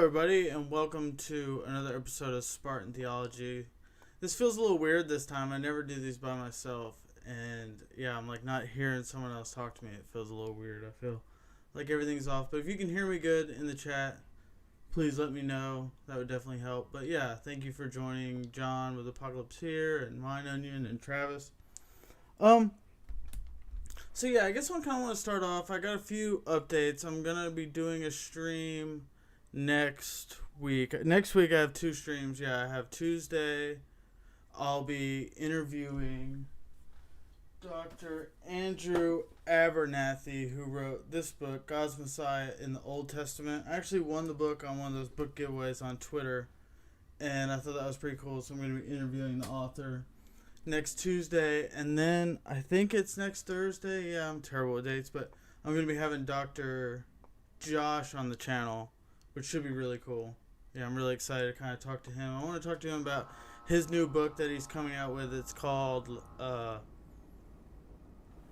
everybody, and welcome to another episode of Spartan Theology. This feels a little weird this time. I never do these by myself, and yeah, I'm like not hearing someone else talk to me. It feels a little weird. I feel like everything's off. But if you can hear me good in the chat, please let me know. That would definitely help. But yeah, thank you for joining John with Apocalypse here, and Mine Onion, and Travis. So yeah, I guess I kind of want to start off. I got a few updates. I'm gonna be doing a stream next week. Next week I have two streams. Yeah, I have Tuesday. I'll be interviewing Dr. Andrew Abernathy, who wrote this book, God's Messiah in the Old Testament. I actually won the book on one of those book giveaways on Twitter, and I thought that was pretty cool, so I'm going to be interviewing the author next Tuesday, and then I think it's next Thursday. Yeah, I'm terrible with dates, but I'm going to be having Dr. Josh on the channel, which should be really cool. Yeah, I'm really excited to kind of talk to him. I want to talk to him about his new book that he's coming out with. It's called,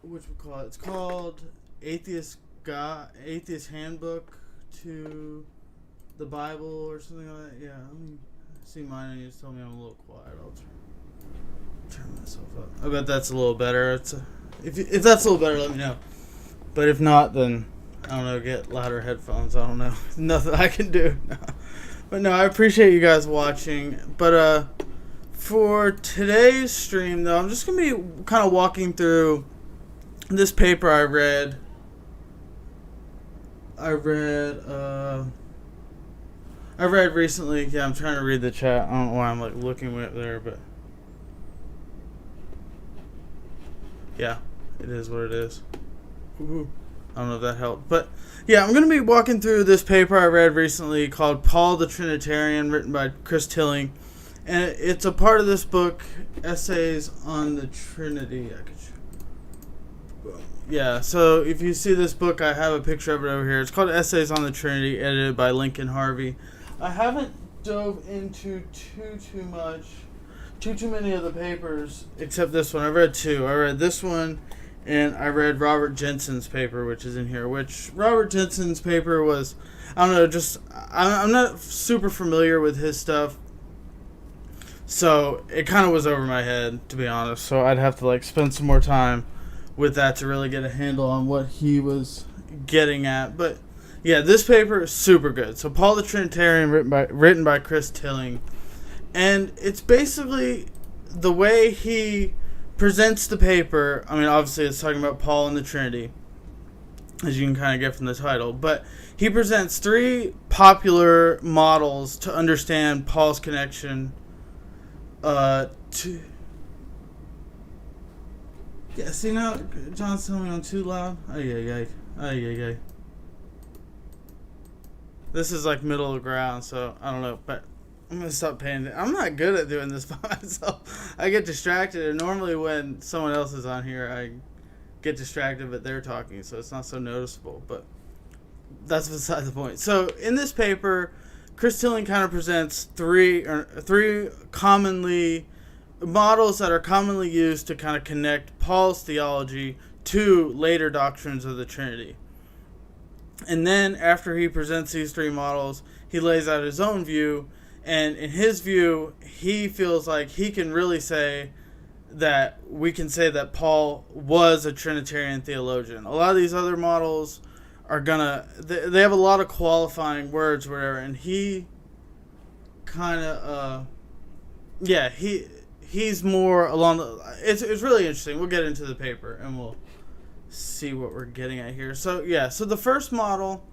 It's called Atheist Handbook to the Bible or something like that. Yeah, let me see mine, and you just told me I'm a little quiet. I'll turn myself up. I bet that's a little better. If that's a little better, let me know. But if not, then I don't know, get louder headphones. I don't know. Nothing I can do. No. But no, I appreciate you guys watching. But for today's stream, though, I'm just going to be kind of walking through this paper I read. I read recently. Yeah, I'm trying to read the chat. I don't know why I'm like looking way up there, but yeah, it is what it is. Ooh. I don't know if that helped. But yeah, I'm going to be walking through this paper I read recently called Paul the Trinitarian, written by Chris Tilling. And it's a part of this book, Essays on the Trinity. Yeah, so if you see this book, I have a picture of it over here. It's called Essays on the Trinity, edited by Lincoln Harvey. I haven't dove into too many of the papers, except this one. I read two. I read this one, and I read Robert Jensen's paper, which is in here. Which Robert Jensen's paper was, I don't know, just I'm not super familiar with his stuff, so it kind of was over my head, to be honest. So I'd have to like spend some more time with that to really get a handle on what he was getting at. But yeah, this paper is super good. So Paul the Trinitarian, written by Chris Tilling, and it's basically the way he presents the paper. I mean, obviously it's talking about Paul and the Trinity, as you can kind of get from the title, but he presents three popular models to understand Paul's connection to... Yeah, see now, John's telling me I'm too loud. Ay. This is like middle of the ground, so I don't know, but I'm going to stop paying attention. I'm not good at doing this by myself. I get distracted, and normally when someone else is on here, I get distracted, but they're talking, so it's not so noticeable, but that's beside the point. So in this paper, Chris Tilling kind of presents three commonly models that are commonly used to kind of connect Paul's theology to later doctrines of the Trinity. And then after he presents these three models, he lays out his own view, and in his view, he feels like he can really say that we can say that Paul was a Trinitarian theologian. A lot of these other models are they have a lot of qualifying words, whatever, and he kind of, he's more along the... It's really interesting. We'll get into the paper, and we'll see what we're getting at here. So, yeah. So, the first model...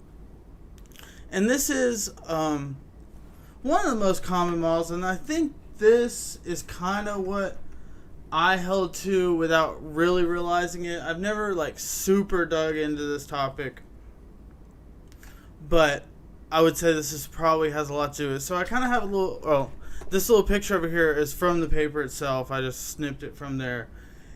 And this is one of the most common models, and I think this is kind of what I held to without really realizing it. I've never, like, super dug into this topic, but I would say this probably has a lot to do with it. So, I kind of have a little... Oh, this little picture over here is from the paper itself. I just snipped it from there.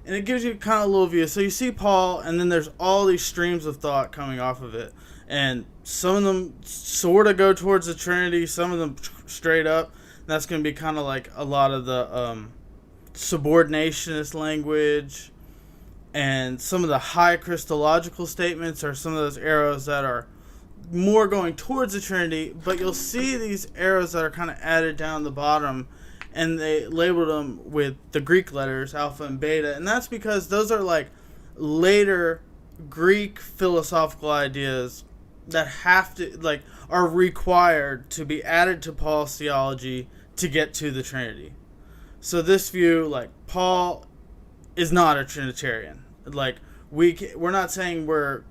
And it gives you kind of a little view. So you see Paul, and then there's all these streams of thought coming off of it. And some of them sort of go towards the Trinity, some of them straight up. And that's going to be kind of like a lot of the subordinationist language. And some of the high Christological statements are some of those arrows that are more going towards the Trinity, but you'll see these arrows that are kind of added down the bottom, and they labeled them with the Greek letters, alpha and beta, and that's because those are like later Greek philosophical ideas that have to, like, are required to be added to Paul's theology to get to the Trinity. So this view, like, Paul is not a Trinitarian. Like, we're not saying we're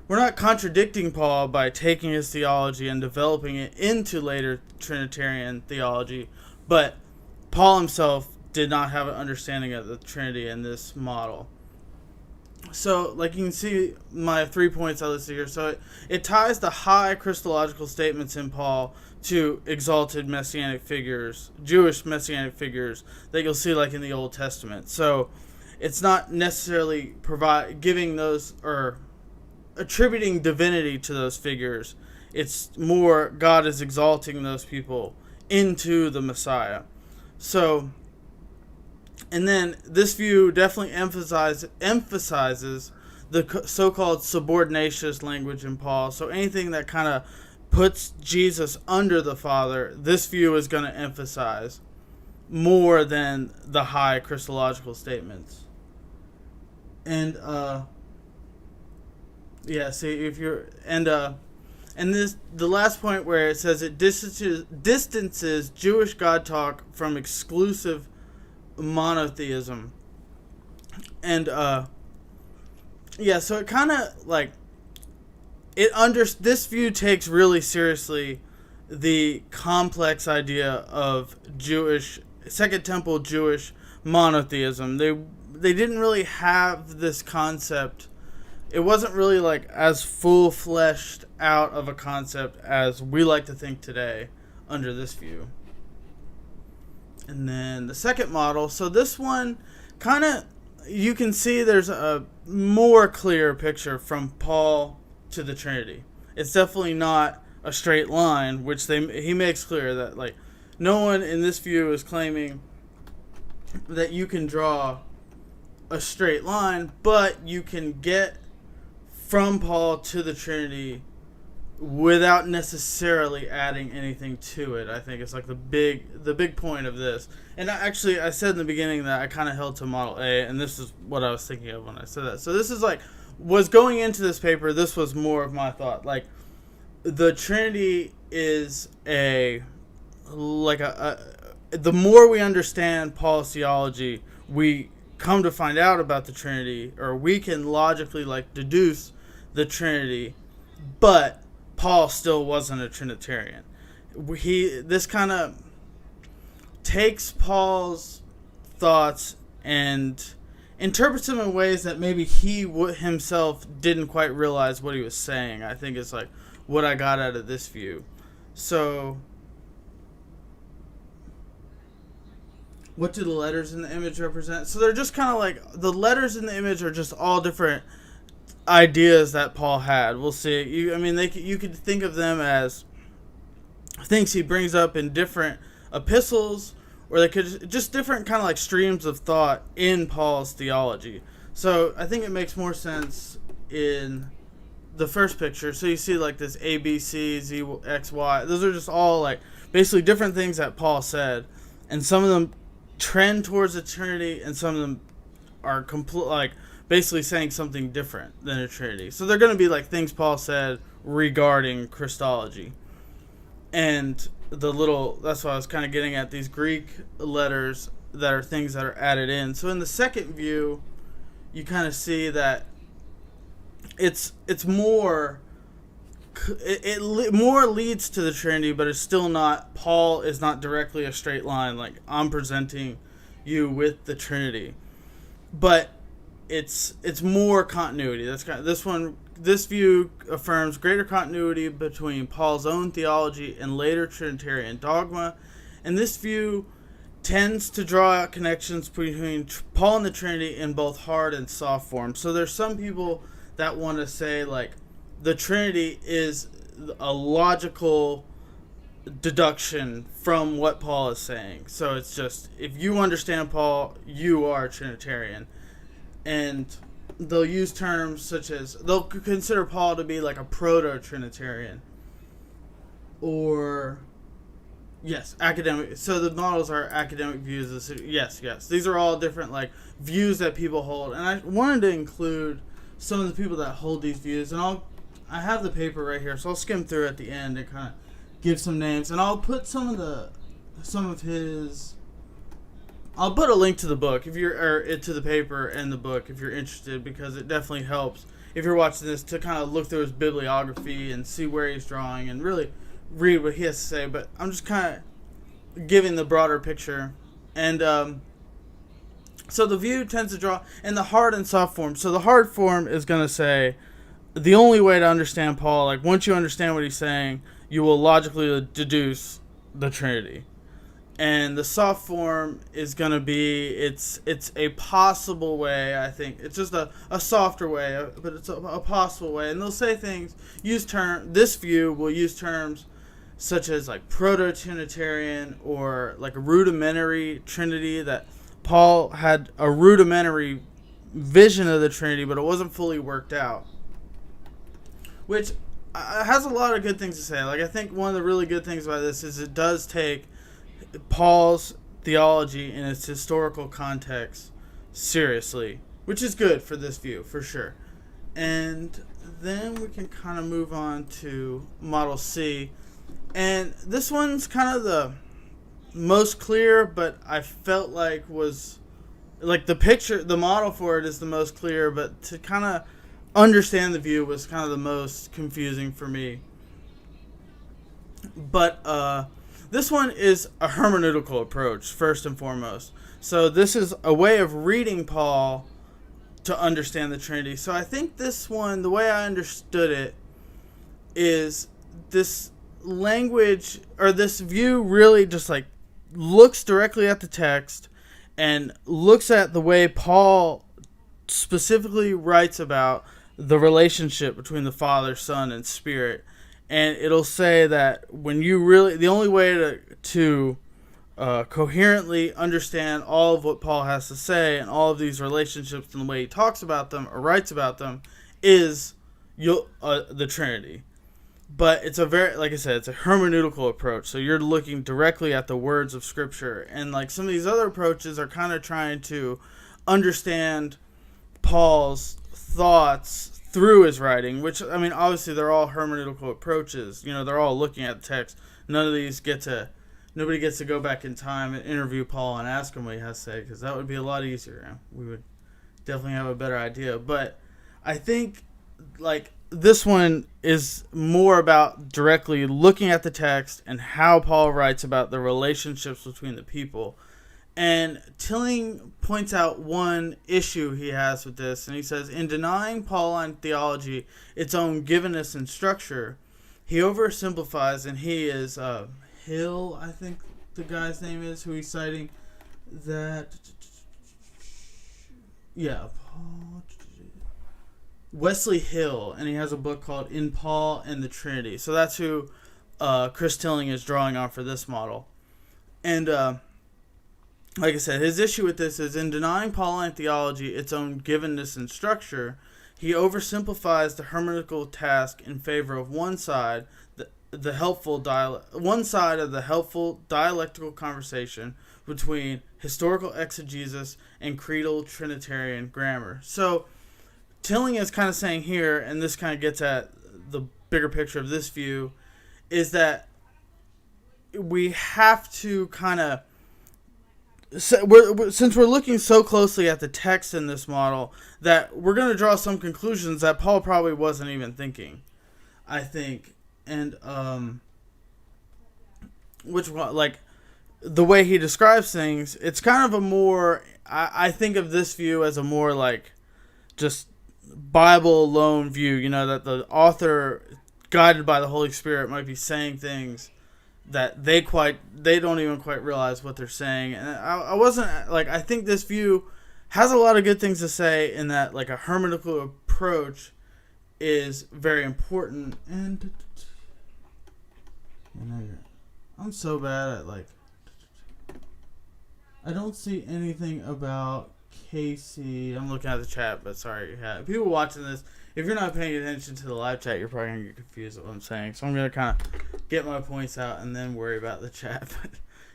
not contradicting Paul by taking his theology and developing it into later Trinitarian theology, but Paul himself did not have an understanding of the Trinity in this model. So, like, you can see my 3 points I listed here. So it ties the high Christological statements in Paul to exalted messianic figures, Jewish messianic figures that you'll see like in the Old Testament. So it's not necessarily giving those or attributing divinity to those figures. It's more God is exalting those people into the Messiah. So, and then this view definitely emphasizes the so-called subordinationist language in Paul. So anything that kind of puts Jesus under the Father, this view is going to emphasize more than the high Christological statements. And yeah, see, if you're and this, the last point where it says it distances Jewish God talk from exclusive monotheism. And yeah, so it kind of like this view takes really seriously the complex idea of Jewish Second Temple Jewish monotheism. They didn't really have this concept. It wasn't really like as full-fleshed out of a concept as we like to think today under this view. And then the second model, so this one kind of, you can see there's a more clear picture from Paul to the Trinity. It's definitely not a straight line, which he makes clear that, like, no one in this view is claiming that you can draw a straight line, but you can get from Paul to the Trinity without necessarily adding anything to it. I think it's like the big point of this. And I said in the beginning that I kind of held to Model A, and this is what I was thinking of when I said that. So this is like, was going into this paper, this was more of my thought. Like, the Trinity is the more we understand Paul's theology, we come to find out about the Trinity, or we can logically like deduce the Trinity, but Paul still wasn't a Trinitarian. This kind of takes Paul's thoughts and interprets them in ways that maybe he himself didn't quite realize what he was saying. I think it's like what I got out of this view. So, what do the letters in the image represent? So they're just kind of like, the letters in the image are just all different ideas that Paul had. We'll see. You could think of them as things he brings up in different epistles, or they could just different kind of like streams of thought in Paul's theology. So I think it makes more sense in the first picture. So you see like this A, B, C, Z, X, Y. Those are just all like basically different things that Paul said, and some of them trend towards the Trinity, and some of them are basically saying something different than a Trinity. So they're going to be like things Paul said regarding Christology. And that's what I was kind of getting at, these Greek letters that are things that are added in. So in the second view, you kind of see that it's more, it more leads to the Trinity, but it's still not, Paul is not directly a straight line, like I'm presenting you with the Trinity. But it's more continuity. That's kind of, this view affirms greater continuity between Paul's own theology and later Trinitarian dogma, and this view tends to draw out connections between Paul and the Trinity in both hard and soft form. So there's some people that want to say like the Trinity is a logical deduction from what Paul is saying. So it's just, if you understand Paul, you are a Trinitarian. And they'll use terms such as, they'll consider Paul to be like a proto-Trinitarian. Or, yes, academic. So the models are academic views. Yes. These are all different like views that people hold. And I wanted to include some of the people that hold these views. And I have the paper right here, so I'll skim through at the end and kind of give some names. And I'll put I'll put a link to the book to the paper and the book if you're interested, because it definitely helps if you're watching this to kind of look through his bibliography and see where he's drawing and really read what he has to say. But I'm just kind of giving the broader picture. And so the view tends to draw in the hard and soft form. So the hard form is going to say the only way to understand Paul, like once you understand what he's saying, you will logically deduce the Trinity. And the soft form is going to be, it's a possible way, I think. It's just a softer way, but it's a possible way. And they'll say things, this view will use terms such as like proto-Trinitarian or like a rudimentary Trinity, that Paul had a rudimentary vision of the Trinity, but it wasn't fully worked out. Which has a lot of good things to say. Like, I think one of the really good things about this is it does take Paul's theology in its historical context seriously, which is good for this view, for sure. And then we can kind of move on to Model C. And this one's kind of the most clear, but I felt like was, like the model for it is the most clear, but to kind of understand the view was kind of the most confusing for me. But this one is a hermeneutical approach, first and foremost. So this is a way of reading Paul to understand the Trinity. So I think this one, the way I understood it, is this language, or this view really just like looks directly at the text and looks at the way Paul specifically writes about the relationship between the Father, Son, and Spirit. And it'll say that when you really, the only way to coherently understand all of what Paul has to say and all of these relationships and the way he talks about them or writes about them is the Trinity. But it's a very, like I said, it's a hermeneutical approach. So you're looking directly at the words of Scripture. And like some of these other approaches are kind of trying to understand Paul's thoughts through his writing, which, I mean, obviously they're all hermeneutical approaches. You know, they're all looking at the text. Nobody gets to go back in time and interview Paul and ask him what he has to say, because that would be a lot easier. We would definitely have a better idea. But I think, like, this one is more about directly looking at the text and how Paul writes about the relationships between the people. And Tilling points out one issue he has with this, and he says, in denying Pauline theology its own givenness and structure, he oversimplifies, and he is Hill, I think the guy's name is, who he's citing, that, yeah, Wesley Hill, and he has a book called In Paul and the Trinity. So that's who Chris Tilling is drawing on for this model. And like I said, his issue with this is in denying Pauline theology its own givenness and structure, he oversimplifies the hermeneutical task in favor of one side of the helpful dialectical conversation between historical exegesis and creedal Trinitarian grammar. So Tilling is kind of saying here, and this kind of gets at the bigger picture of this view, is that we have to kind of, since we're looking so closely at the text in this model, that we're going to draw some conclusions that Paul probably wasn't even thinking, I think. And which, like, the way he describes things, it's kind of a more, I think of this view as a more like just Bible alone view, you know, that the author, guided by the Holy Spirit, might be saying things that they don't even quite realize what they're saying. And I wasn't, like, I think this view has a lot of good things to say, in that, like, a hermeneutical approach is very important. And I'm so bad at, like, I don't see anything about Casey. I'm looking at the chat, but sorry. Yeah, people watching this, if you're not paying attention to the live chat, you're probably going to get confused with what I'm saying. So I'm going to kind of get my points out and then worry about the chat. But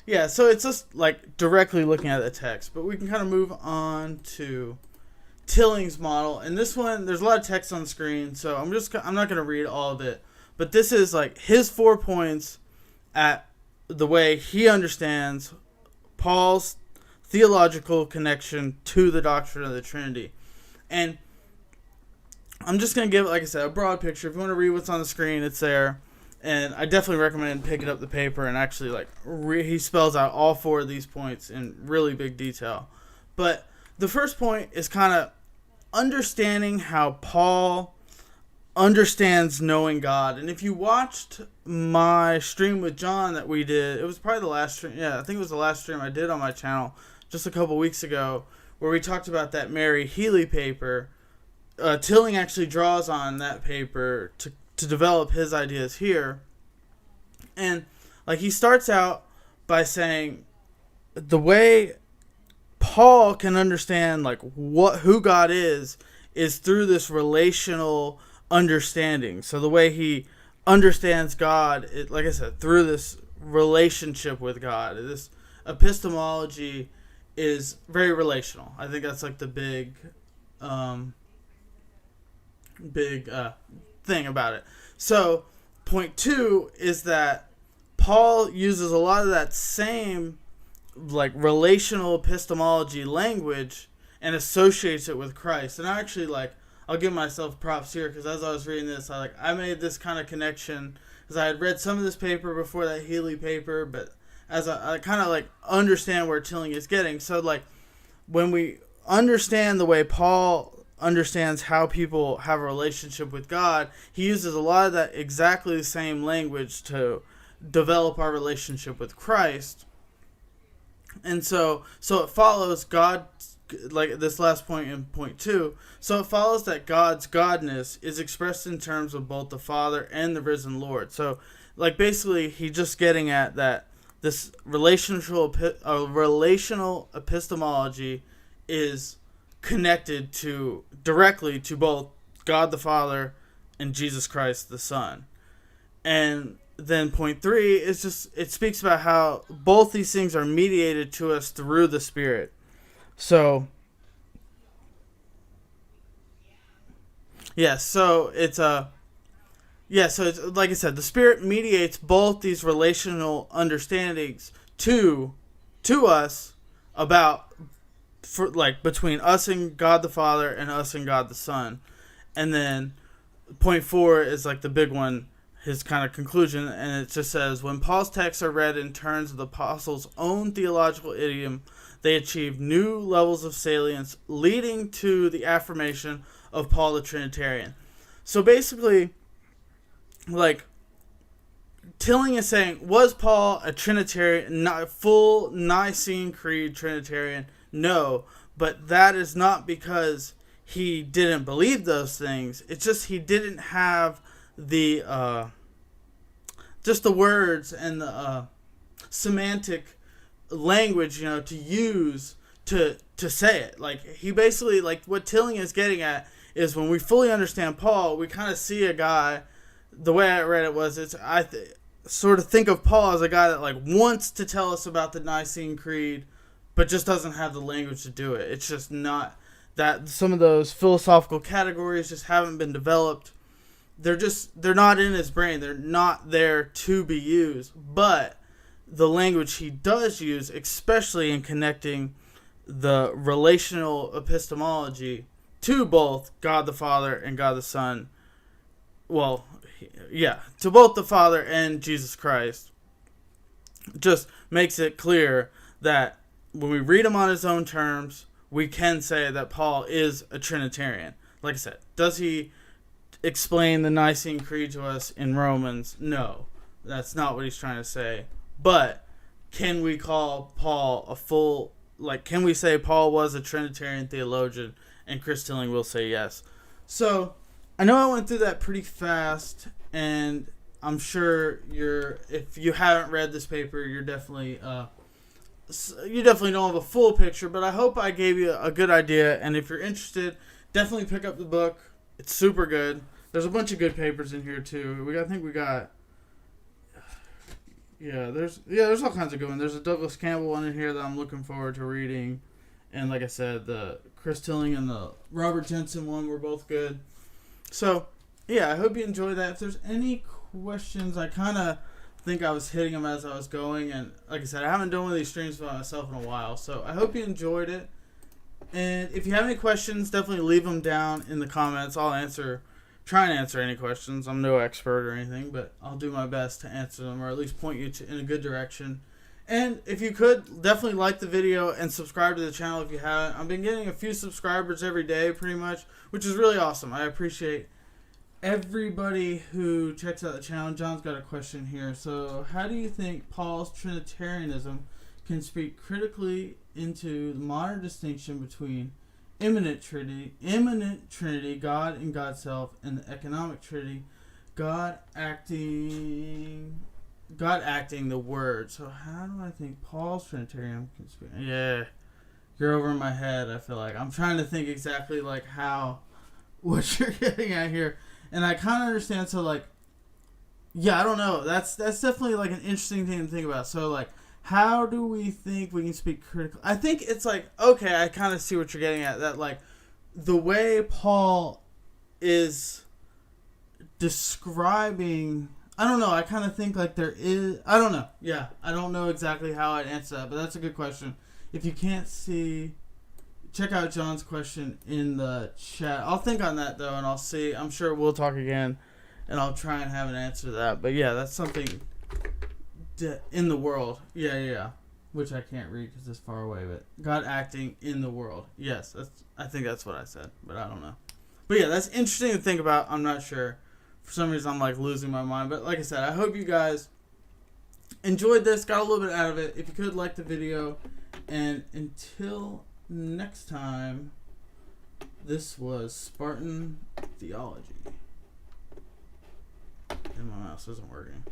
yeah, so it's just like directly looking at the text. But we can kind of move on to Tilling's model. And this one, there's a lot of text on the screen, so I'm not going to read all of it. But this is like his 4 points at the way he understands Paul's theological connection to the doctrine of the Trinity. And I'm just going to give, like I said, a broad picture. If you want to read what's on the screen, it's there. And I definitely recommend picking up the paper and actually, he spells out all 4 of these points in really big detail. But the first point is kind of understanding how Paul understands knowing God. And if you watched my stream with John that we did, it was probably the last stream. Yeah, I think it was the last stream I did on my channel just a couple weeks ago, where we talked about that Mary Healy paper. Tilling actually draws on that paper to develop his ideas here. And he starts out by saying the way Paul can understand who God is through this relational understanding. So the way he understands God, like I said, through this relationship with God. This epistemology is very relational. I think that's the big thing about it. So point 2 is that Paul uses a lot of that same relational epistemology language and associates it with Christ. And I actually I'll give myself props here, because as I was reading this, I made this kind of connection because I had read some of this paper before that Healy paper, but as I kind of understand where Tilling is getting. So when we understand the way Paul understands how people have a relationship with God, he uses a lot of that exactly the same language to develop our relationship with Christ. And so it follows God, this last point in point 2, so it follows that God's godness is expressed in terms of both the Father and the risen Lord. So basically he just getting at that this relational epistemology is connected directly to both God the Father and Jesus Christ the Son. And then point 3 is it speaks about how both these things are mediated to us through the Spirit. So it's like I said, the Spirit mediates both these relational understandings to us between us and God the Father and us and God the Son. And then point 4 is the big one, his kind of conclusion, and it just says, when Paul's texts are read in terms of the apostles' own theological idiom, they achieve new levels of salience, leading to the affirmation of Paul the Trinitarian. So basically, Tilling is saying, was Paul a Trinitarian, not full Nicene Creed Trinitarian? No, but that is not because he didn't believe those things. It's just he didn't have the just the words and the semantic language, to use to say it. He basically, what Tilling is getting at is when we fully understand Paul, we kind of see a guy. The way I read it was, sort of think of Paul as a guy that wants to tell us about the Nicene Creed, but just doesn't have the language to do it. It's just not that some of those philosophical categories just haven't been developed. They're not in his brain. They're not there to be used. But the language he does use, especially in connecting the relational epistemology to both God the Father and God the Son, to both the Father and Jesus Christ, just makes it clear that when we read him on his own terms, we can say that Paul is a Trinitarian. Like I said, does he explain the Nicene Creed to us in Romans? No, that's not what he's trying to say. But can we call Paul can we say Paul was a Trinitarian theologian? And Chris Tilling will say yes. So I know I went through that pretty fast, and I'm sure if you haven't read this paper, you're definitely you definitely don't have a full picture, but I hope I gave you a good idea. And if you're interested, definitely pick up the book. It's super good. There's a bunch of good papers in here too. There's all kinds of good ones. There's a Douglas Campbell one in here that I'm looking forward to reading. And like I said, the Chris Tilling and the Robert Jensen one were both good. So, yeah, I hope you enjoyed that. If there's any questions, I kind of think I was hitting them as I was going. And like I said, I haven't done one of these streams by myself in a while. So I hope you enjoyed it. And if you have any questions, definitely leave them down in the comments. I'll try and answer any questions. I'm no expert or anything, but I'll do my best to answer them or at least point you in a good direction. And if you could, definitely like the video and subscribe to the channel if you haven't. I've been getting a few subscribers every day pretty much, which is really awesome. I appreciate everybody who checks out the channel. John's got a question here. So, how do you think Paul's Trinitarianism can speak critically into the modern distinction between immanent Trinity, God and God's self, and the economic Trinity, God acting the Word? So how do I think Paul's Trinitarian can speak? Yeah, you're over my head. I feel like I'm trying to think exactly like what you're getting at here, and I kind of understand. So like, yeah, I don't know. That's definitely like an interesting thing to think about. So like, how do we think we can speak critically? I think it's like, okay, I kind of see what you're getting at. That like, the way Paul is describing, I don't know, I kind of think like there is, I don't know. Yeah, I don't know exactly how I'd answer that, but that's a good question. If you can't see, check out John's question in the chat. I'll think on that though, and I'll see. I'm sure we'll talk again, and I'll try and have an answer to that. But yeah, that's something in the world. Yeah. Which I can't read because it's far away, but God acting in the world. Yes, I think that's what I said, but I don't know. But yeah, that's interesting to think about. I'm not sure. For some reason, I'm like losing my mind. But like I said, I hope you guys enjoyed this, got a little bit out of it. If you could, like the video. And until next time, this was Spartan Theology. And my mouse isn't working.